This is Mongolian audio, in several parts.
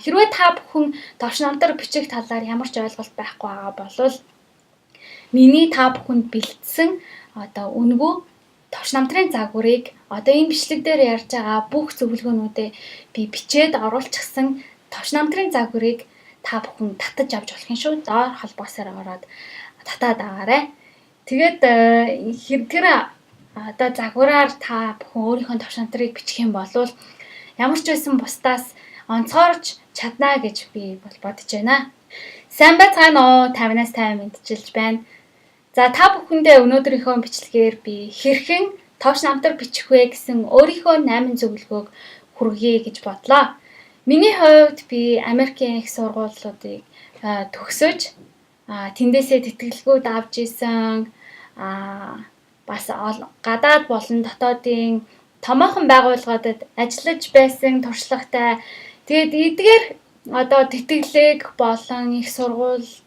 Хэрвээ та бүхэн товч намтар бичих талаар ямар ч ойлголт байхгүй байгаа бол миний та бүхэнд бэлдсэн үнэгүй товч намтрын загварыг энэ бичлэг дээр ярьж байгаа бүх зөвлөгөөнүүдээ би бичээд оруулчихсан товч намтрын загварыг та бүхэн татаж авч болох юм шүү. Доор холбоосоор ороод татаад аваарай. Тэгээд тэр загвараар та бүхэн өөрийнхөө товч намтрыг бичих юм бол ямар ч байсан бусдаас онцгойрч чадна гэж би бодож байна. Сайн байцгаана уу? 50-аас 50 мэдчилж байна. За та бүхэндээ өнөөдрийнхөө бичлэгээр би хэрхэн товч намтар бичих вэ гэсэн өөрийнхөө 8 зөвлөгөөг хүргье гэж бодлоо. Миний хувьд би Америкийн их сургуулиудыг төгсөж тэндээсээ тэтгэлгүүд авч исэн бас гадаад болон дотоодын томоохон байгууллагуудад ажиллаж байсан туршлагатай. Тэгээд эдгээр тэтгэлэг болон их сургуульд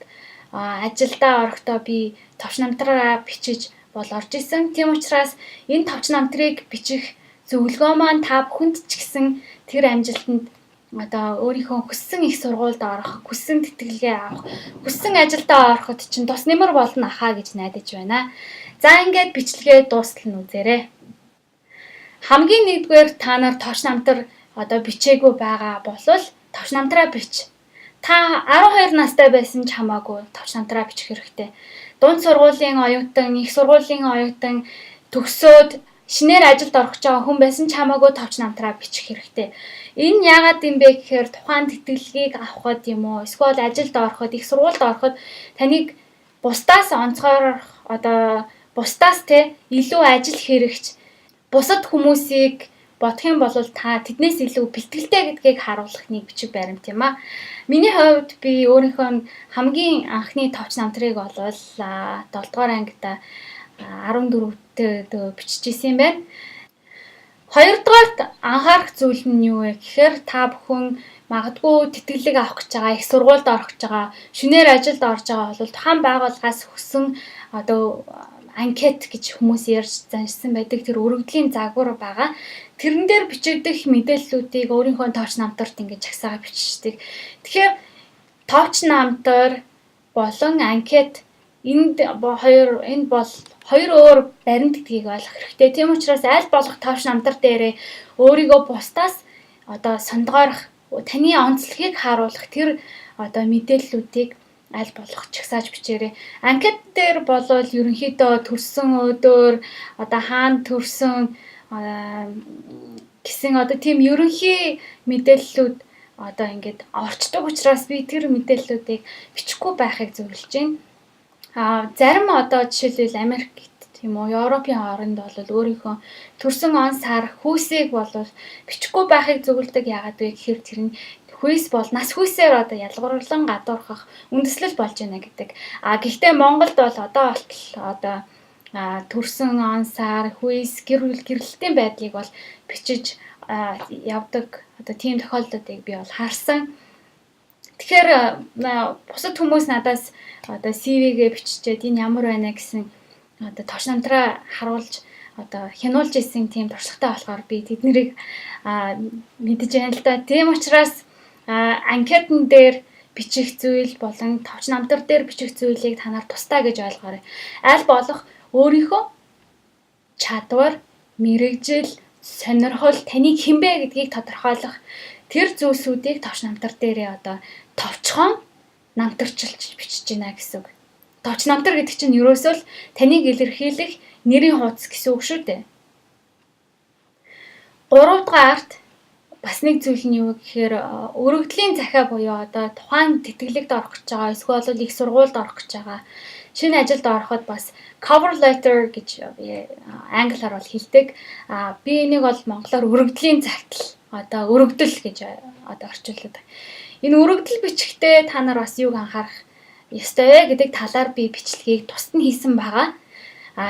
ажилдаа орохдоо би товч намтраа бичиж орж исэн. Тийм учраас энэ товч намтрыг бичих зөвлөгөө маань та бүхэнд ч гэсэн тэр амжилтанд өөрийнхөө хүссэн их сургуульд орох, хүссэн тэтгэлгээ авах, хүссэн ажилдаа ороход чинь тус нэмэр болно ахаа гэж найдаж байна. За ингээд бичлэгээ дуустал нь үзээрэй. Хамгийн нэгдүгээр та нар товч намтар бичээгүй байгаа бол товч намтраа бич. Та 12 настай байсан ч хамаагүй товч намтраа бичих хэрэгтэй. Дунд сургуулийн оюутан, их сургуулийн оюутан төгсөөд шинээр ажилд орох гэж байгаа хүн байсан ч хамаагүй товч намтраа бичих хэрэгтэй. Энэ яагаад юм бэ гэхээр тухайн тэтгэлгийг авахд юм уу, эсвэл ажилд ороход, их сургуульд ороход таныг бусдаас онцгойрох бусдаас илүү ажил хэрэгч бусад хүмүүсийг бодох юм бол та тэднээс илүү бэлтгэлтэй гэдгийг харуулах нэг бичиг баримт юм аа. Миний хувьд би өөрийнхөө хамгийн анхны товч намтрыг бол 7 дугаар ангида 14-т бичиж исэн юм байна. Хоёрдугаарт анхаарах зүйл нь юу вэ гэхээр та бүхэн магадгүй тэтгэлэг авах гэж байгаа, их сургуульд орох гэж байгаа, шинээр ажилд орж байгаа бол тухайн байгууллагаас хүссэн анкет гэж хүмүүс ярьж заншсан байдаг тэр өргөдлийн загвар байгаа. Тэрэн дээр бичигдэх мэдээллүүдийг өөрийнхөө товч намтарт ингэж жагсаага бичдэг. Тэгэхээр товч намтар болон анкет энэ бол хоёр өөр баримт гэдгийг ойлгох хэрэгтэй. Тийм учраас аль болох товч намтар дээрээ өөрийгөө бусдаас сондгоорох, таны онцлогийг харуулах тэр мэдээллүүдийг аль болох чагсааж бичээрэй. Анкет дээр бол ерөнхийдөө төрсөн өдөр, хаана төрсөн гэсэн тийм ерөнхий мэдээллүүд ингээд орчдог учраас би тэр мэдээллүүдийг бичихгүй байхыг зөвлөж байна. Зарим жишээлбэл Америкт тийм үү, Европын орнд бол өөрийнхөө төрсөн он сар хүйсийг бол бичихгүй байхыг зөвлөдөг. Яагаад вэ гэхээр тэр нь хүйс бол нас хүйсээр ялгуурлан гадуурхах үндэслэл болж байна гэдэг. Гэхдээ Монголд бол болтол төрсөн он сар хүйс гэрлэлтийн байдлыг бол бичиж явдаг. Тийм тохиолдлуудыг би бол харсан. Тэгэхээр бусад хүмүүс надаас CV-гээ биччихээд энэ ямар байна гэсэн товч намтраа харуулж хянуулж исэн тийм туршлагатай болохоор би тэднийг мэдэж байна л да. Тийм учраас анкетн дээр бичих зүйл болон товч намтар дээр бичих зүйлийг та нар тусдаа гэж ойлгоорой. Аль болох өөрийнхөө чадвар, мэрэгжил, сонирхол, таныг хинбэ гэдгийг тодорхойлох тэр зүйлсүүдийг товч намтар дээрээ товчхон намтарчилж бичиж байна гэсэн үг. Товч намтар гэдэг чинь ерөөсөө л таныг илэрхийлэх нэрийн хуудас гэсэн үг шүү дээ. 3 дугаарт бас нэг зүйл нь юу гэхээр өргөдлийн захиа буюу тухайн тэтгэлэгт орох гэж байгаа, эсвэл их сургуульд орох гэж байгаа, шинэ ажилд ороход бас cover letter гэж англиар бол хэлдэг. Би энийг бол монголоор өргөдлийн захидал, өргөдөл гэж орчуулдаг. Энэ өргөдөл бичихтэй та нар бас юуг анхаарах ёстой вэ гэдэг талаар би бичлэгийг тусад нь хийсэн байгаа.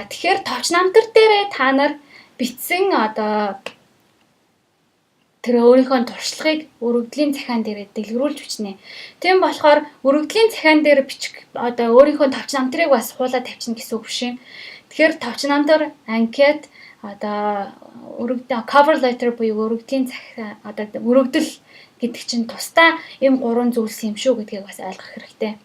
Тэгэхээр товч намтар дээрээ та нар бичсэн тэр өөрийнхөө туршлагыг өргөдлийн захиан дээр дэлгэрүүлж бичнэ. Тийм болохоор өргөдлийн захиан дээр бичих өөрийнхөө товч намтрыг бас хуулаад тавьчихна гэсэн үг шин. Тэгэхээр товч намтар, анкет, cover letter буюу өргөдлийн захиа өргөдөл гэдэг чинь тусдаа ийм 3 зүйлс юм шүү гэдгийг бас ойлгох хэрэгтэй.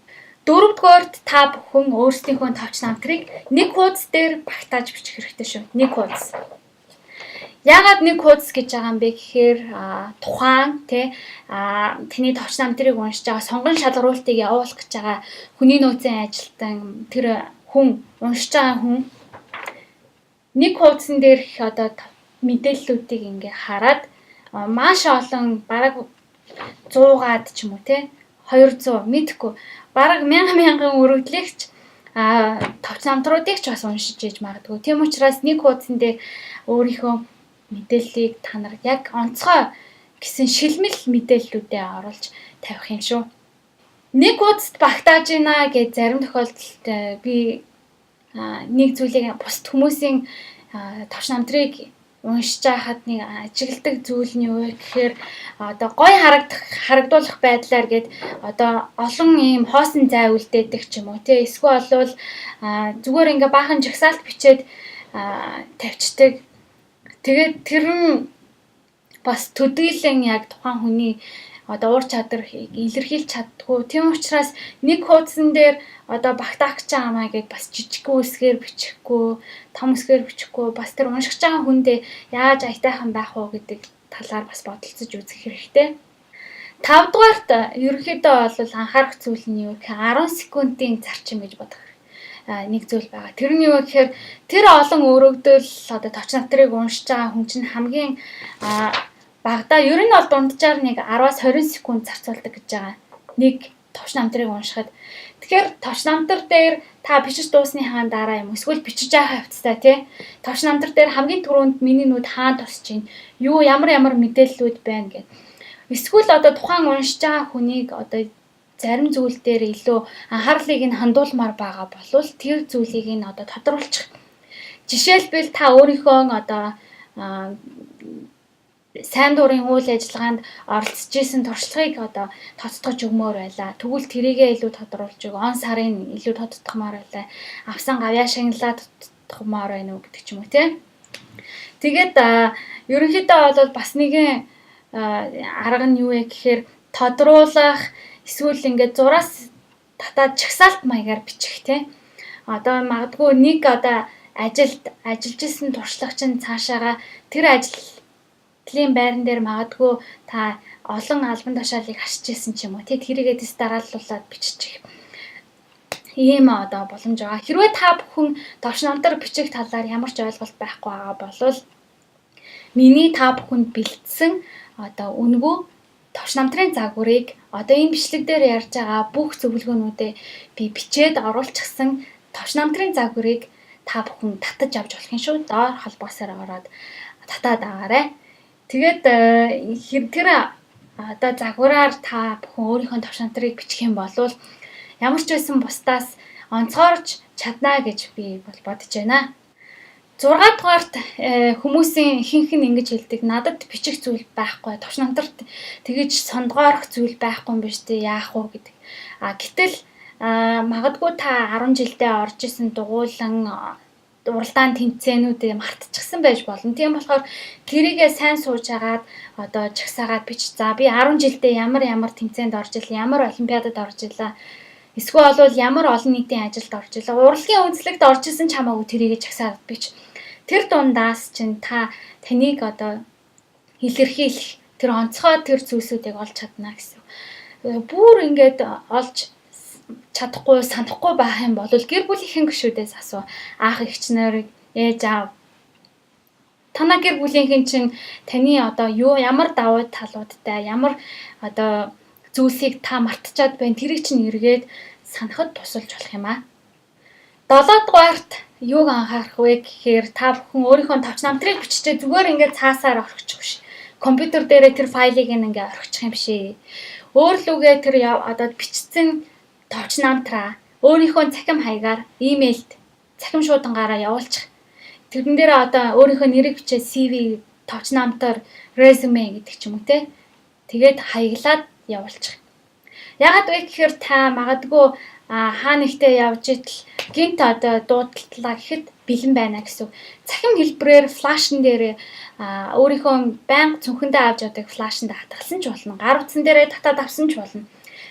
Дөрөвдүгээрт та бүхэн өөрсдийнхөө товч намтрыг нэг хуудас дээр багтааж бичих хэрэгтэй шүү. Нэг хуудас. Яагаад нэг хуудас гэж байгаа юм бэ гэхээр тухайн таны товч намтрыг уншиж байгаа сонгон шалгаруултыг явуулах гэж байгаа хүний нөөцийн ажилтан тэр хүн уншиж байгаа хүн нэг хуудсан дээр одоо мэдээллүүдийг ингээ хараад маш олон бараг 100-аад ч юм уу 200 мэдхгүй бараг 1000 өргөдлөгч товч намтруудыг ч бас уншиж иж магадгүй. Тийм учраас нэг хуудсан дээр өөрийнхөө мэдээллийг та нар яг онцгой гэсэн шилмэл мэдээллүүдээ оруулж тавих юм шүү. Нэг хуудасд багтааж ийна гэж зарим тохиолдолд би нэг зүйлийг бусд хүмүүсийн товч намтрыг уншиж байхад нэг ажигладаг зүйл нь юу вэ гэхээр одоо гой харагдуулах байдлаар гээд одоо олон ийм хоосон зай үлдээдэг ч юм уу эсвэл болвол зүгээр ингээ баахан жагсаалт бичээд тавьчдаг. Тэгээд тэр нь бас төдийлөн яг тухайн хүний одоо уур чадварыг илэрхийлж чаддгүй. Тийм учраас нэг хуудсан дээр одоо багтаах гэж байгаамаа гэд бас жижиг үсгээр бичихгүй, том үсгээр бичихгүй, бас тэр уншиж байгаа хүндээ яаж аятайхан байх вэ гэдэг талаар бас бодолцож үзэх хэрэгтэй. 5 дугаарт ерөнхийдөө бол анхаарах зүйл нь юу гэхээр 10 секундын зарчим гэж бодох нэг зүйл байгаа. Тэр нь юу гэхээр тэр олон өргөдөл одоо товч намтрыг уншиж байгаа хүн чинь хамгийн багадаа ер нь бол дунджаар нэг 10-аас 20 секунд зарцуулдаг гэж байгаа. Нэг товч намтрыг уншихад. Тэгэхээр товч намтар дээр та бичиж дуусныхаа дараа юм эсвэл бичиж байгаа хавцтай товч намтар дээр хамгийн түрүүнд миний нүд хаана тусч чинь юу ямар мэдээллүүд байна гэх. Эсвэл одоо тухайн уншиж байгаа хүнийг одоо зарим зүйл дээр илүү анхаарлыг нь хандуулмаар байгаа болвол тэр зүйлийг нь одоо тодруулчих. Жишээлбэл та өөрийнхөө одоо сайн дурын үйл ажиллагаанд оролцож исэн туршлагыг одоо тоцтгож өгмөр байлаа. Тэгвэл тэрийгээ илүү тодруулж өг. Он сарын илүү тодтгомоор байлаа. Авсан гавьяа шагналаа тодтгомоор байна уу гэдэг ч юм уу Тэгээд ерөнхийдөө бол бас нэгэн арга нь юу вэ гэхээр тодруулах эсвэл ингээд зураас татаад чагсаалт маягаар бичих Одоо магадгүй нэг одоо ажиллаж исэн туршлага чинь цаашаага тэр ажлын байран дээр магадгүй та олон албан тушаалыг хашиж исэн ч юм уу тэрийгээ дэс дарааллуулаад биччих. Ийм одоо боломж байгаа. Хэрвээ та бүхэн товч намтар бичих талаар ямар ч ойлголт байхгүй байгаа бол миний та бүхэнд бэлдсэн одоо үнэгүй товч намтрын загварыг одоо энэ бичлэг дээр ярьж байгаа бүх зөвлөгөөнүүдээ би бичээд оруулчихсан товч намтрын загварыг та бүхэн татаж авч болох юм шүү. Доор холбоосоор ороод татаад аваарай. Тэгээд тэр одоо загвараар та бүхэн өөрийнхөө товч намтрыг бичих юм бол ямар ч байсан бусдаас онцгойрч чадна гэж би бол бодож байна. 6 дугаарт хүмүүсийн ихэнх нь ингэж хэлдэг. Надад бичих зүйл байхгүй. Товч намтрт тэгэж сондгоорох зүйл байхгүй юм биш үү? Яах вэ гэдэг. Гэтэл магадгүй та 10 жилдээ орж исэн дугуйлан уралдаан тэмцээнүүдээ мартчихсан байж болно. Тийм болохоор тэрийгээ сайн сууж агаад одоо жагсаагаад бич. За би 10 жилдээ ямар тэмцээнд орж ирлээ, ямар олимпиадад орж ирлээ. Эсвэл бол ямар олон нийтийн ажилд орж ирлээ. Урлагийн үндэслэгт орж исэн ч хамаагүй тэрийгээ жагсаад бич. Тэр дундаас чинь таныг одоо илэрхийлэх тэр онцгой тэр зүйлсүүдийг олж чадна гэсэн. Бүр ингээд олж чадахгүй, санахгүй байх юм бол гэр бүлийнхэн гишүүдээс асуу. Аах эгчнэр, ээж аав. Танаа гэр бүлийнхэн чинь таны одоо ямар давуу талуудтай, ямар одоо зүйлсийг та мартчихад байна. Тэрийг чинь эргээд санахад тусалж болох юм 7 дугаарт юуг анхаарах вэ гэхээр та бүхэн өөрийнхөө товч намтрыг биччихээ зүгээр ингээд цаасаар орхичих биш. Компьютер дээрээ тэр файлыг ингээд орхичих юм биш. Өөр лүгээ тэр одоо бичсэн товч намтраа өөрийнхөө цахим хаягаар имэйлд цахим шуудангаараа явуулчих. Тэрэн дээр одоо өөрийнхөө нэрийг бичээ CV, товч намтар, резюме гэдэг ч юм уу Тэгээд хаяглаад явуулчих. Яагаад вэ гэхээр та магадгүй хаа нэгтээ явж идэл гинт одоо дуудлаа гэхэд бэлэн байна гэсэн. Цахим хэлбэрээр флашн дээр өөрийнхөө байнга цүнхэндээ авч явдаг флашнд хатгалсан ч болно. Гар утсан дээрээ татаад авсан ч болно.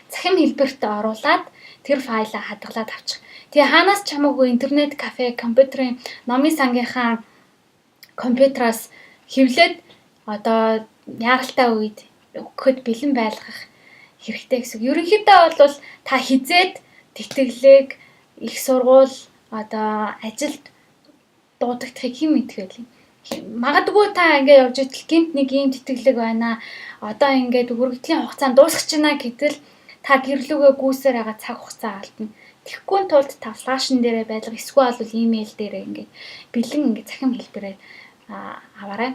Цахим хэлбэрт оруулаад тэр файлаа хадгалаад авчих. Тэгээ хаанаас ч хамаагүй интернет кафе, компьютерийн номын сангийнхаа компьютераас хэвлээд одоо яаралтай үед өгөхөд бэлэн байлгах хэрэгтэй гэсэн. Ерөнхийдөө бол та хизээд тэтгэлэг их сургууль одоо ажилд дуудагдахыг хэн мэдэх вэ? Магадгүй та ингээд явж идэл гинт нэг юм тэтгэлэг байна. Одоо ингээд хүргэлийн хугацаанд дуусах гэж байна гэтэл та гэрлүүгээ гүйсээр байгаа цаг хугацаа алдна. Тэгэхгүй тулд та флашн дээрээ байлга эсвэл бол имэйл дээрээ ингээд бэлэн ингээд цахим хэлбэрээр аваарай.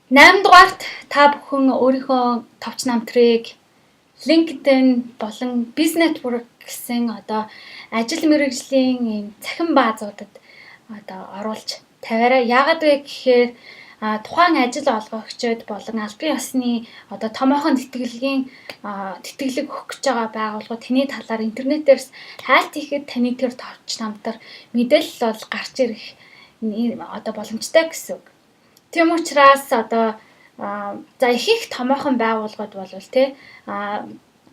8 дугаарт та бүхэн өөрийнхөө товч намтрыг LinkedIn болон Business Network гэсэн одоо ажил мэргэжлийн ийм цахим баазуудад одоо оруулж тавиарай. Яагаад вэ гэхээр тухайн ажил олгогчид болон албан ёсны одоо томоохон тэтгэлэг өгөх гэж байгаа байгууллагууд таны талаар интернетээс хайлт хийхэд таны тэр товч намтар мэдээлэл бол гарч ирэх одоо боломжтой гэсэн үг. Тийм учраас одоо за их томоохон байгууллагууд болвол тий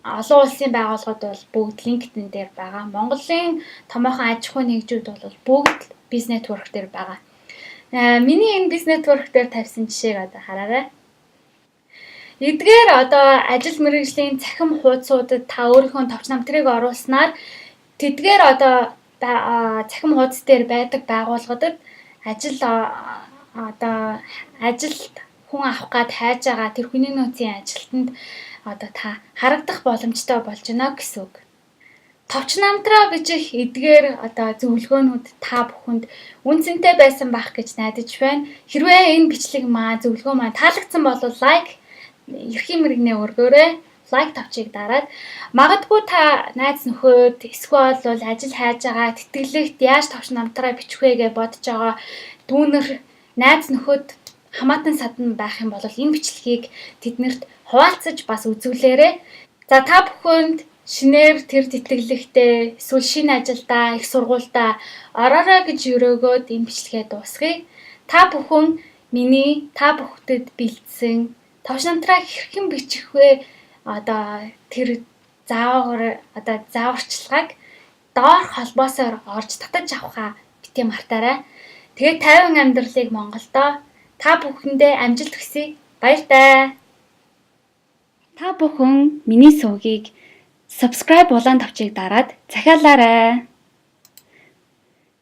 олон улсын байгууллагууд бол бүгд LinkedIn дээр байгаа. Монголын томоохон аж ахуйн нэгжүүд бол бүгд Business Network дээр байгаа. Миний энэ Business Network дээр тавьсан жишээг одоо хараарай. Эдгээр одоо ажил мэргэжлийн цахим хуудсуудад та өөрийнхөө товч намтрыг оруулснаар тэдгээр одоо цахим хуудас дээр байдаг байгууллагуудад ажилд хүн авах гад хайж байгаа тэр хүний нөөцийн ажилтнанд одоо та харагдах боломжтой болж байна гэсэн үг. Товч намтраа bijих эдгээр одоо зөвлөгөөнүүд та бүхэнд үнцэнтэй байсан байх гэж найдаж байна. Хэрвээ энэ бичлэг зөвлөгөө маань таалагдсан бол лайк эрхийн мэрэгнээ өргөөрэй. Лайк тавчийг дараад магадгүй та найз нөхөд эсвэл бол ажил хайж байгаа тэтгэлэгт яаж товч намтраа бичих вэ гэж бодож байгаа дүүнер найз нөхөд хамаатан садан байх юм бол энэ бичлэгийг тэднэрт хуваалцаж бас үзүүлээрэй. За та бүхэнд шинээр тэр тэтгэлэгтээ эсвэл шинэ ажилдаа их сургуультай ороорой гэж өрөөгөөд энэ бичлэгээ дуусгая. Та бүхэн та бүхдэд бэлдсэн товч намтраа хэрхэн бичих вэ? Одоо тэр зааварчилгааг доор холбоосоор орж татаж авахаа бити мартаарай. Тэгээд 50 амьдралыг Монголдоо та бүхэндээ амжилт хүсье. Баяртай. Та бүхэн миний сувгийг subscribe улаан тавчийг дараад захиалаарай.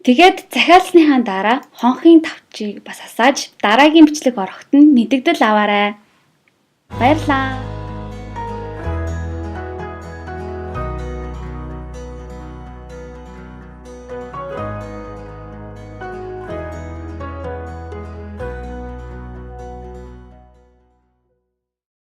Тэгээд захиалсныхаа дараа хонхын тавчийг бас асааж дараагийн бичлэг ороход нь мэдэгдэл аваарай. Баярлалаа.